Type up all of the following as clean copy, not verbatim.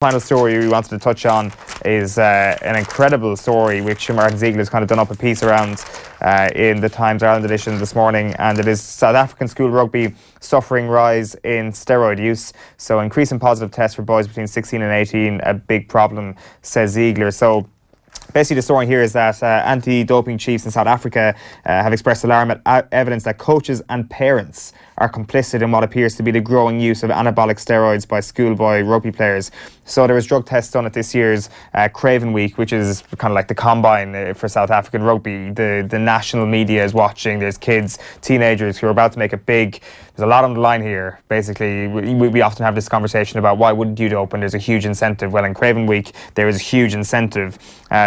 Final story we wanted to touch on is an incredible story which Martin Ziegler has kind of done up a piece around in the Times Ireland edition this morning, and it is South African school rugby suffering rise in steroid use. So increasing positive tests for boys between 16 and 18, a big problem, says Ziegler. So basically, the story here is that anti-doping chiefs in South Africa have expressed alarm at evidence that coaches and parents are complicit in what appears to be the growing use of anabolic steroids by schoolboy rugby players. So there was drug tests done at this year's Craven Week, which is kind of like the combine for South African rugby. The national media is watching. There's kids, teenagers who are about to make it big. There's a lot on the line here. Basically, we often have this conversation about why wouldn't you dope when there's a huge incentive. Well, in Craven Week, there is a huge incentive.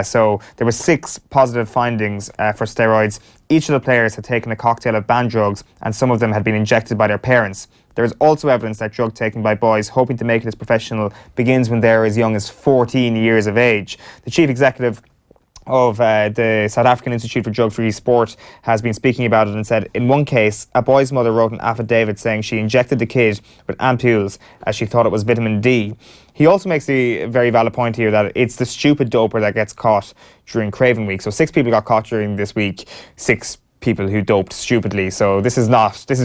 So there were 6 positive findings for steroids. Each of the players had taken a cocktail of banned drugs, and some of them had been injected by their parents. There is also evidence that drug taking by boys hoping to make it as professional begins when they are as young as 14 years of age. The chief executive of the South African Institute for Drug-Free Sport has been speaking about it and said, in one case, a boy's mother wrote an affidavit saying she injected the kid with ampules as she thought it was vitamin D. He also makes the very valid point here that it's the stupid doper that gets caught during Craven Week. So 6 people got caught during this week, 6 people who doped stupidly. So this is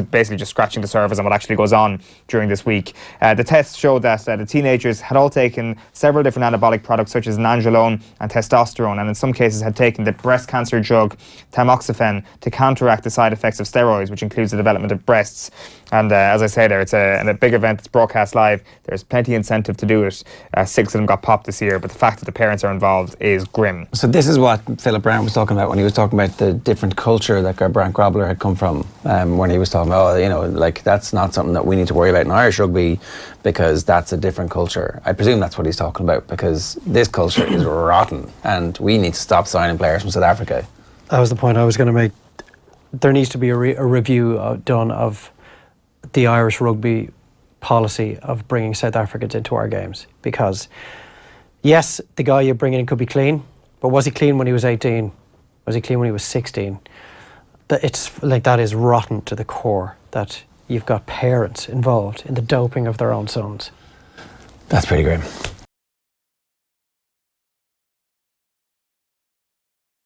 basically just scratching the surface on what actually goes on during this week. The tests showed that the teenagers had all taken several different anabolic products such as nandrolone and testosterone, and in some cases had taken the breast cancer drug tamoxifen to counteract the side effects of steroids, which includes the development of breasts. And as I say there, it's a big event. It's broadcast live. There's plenty of incentive to do it. 6 of them got popped this year, but the fact that the parents are involved is grim. So this is what Philip Brown was talking about when he was talking about the different culture that Grant Grobler had come from, when he was talking about, like, that's not something that we need to worry about in Irish rugby because that's a different culture. I presume that's what he's talking about, because this culture is rotten and we need to stop signing players from South Africa. That was the point I was going to make. There needs to be a review done of the Irish rugby policy of bringing South Africans into our games, because yes, the guy you're bringing in could be clean, but was he clean when he was 18? Was he clean when he was 16? It's like, that is rotten to the core, that you've got parents involved in the doping of their own sons. That's pretty grim.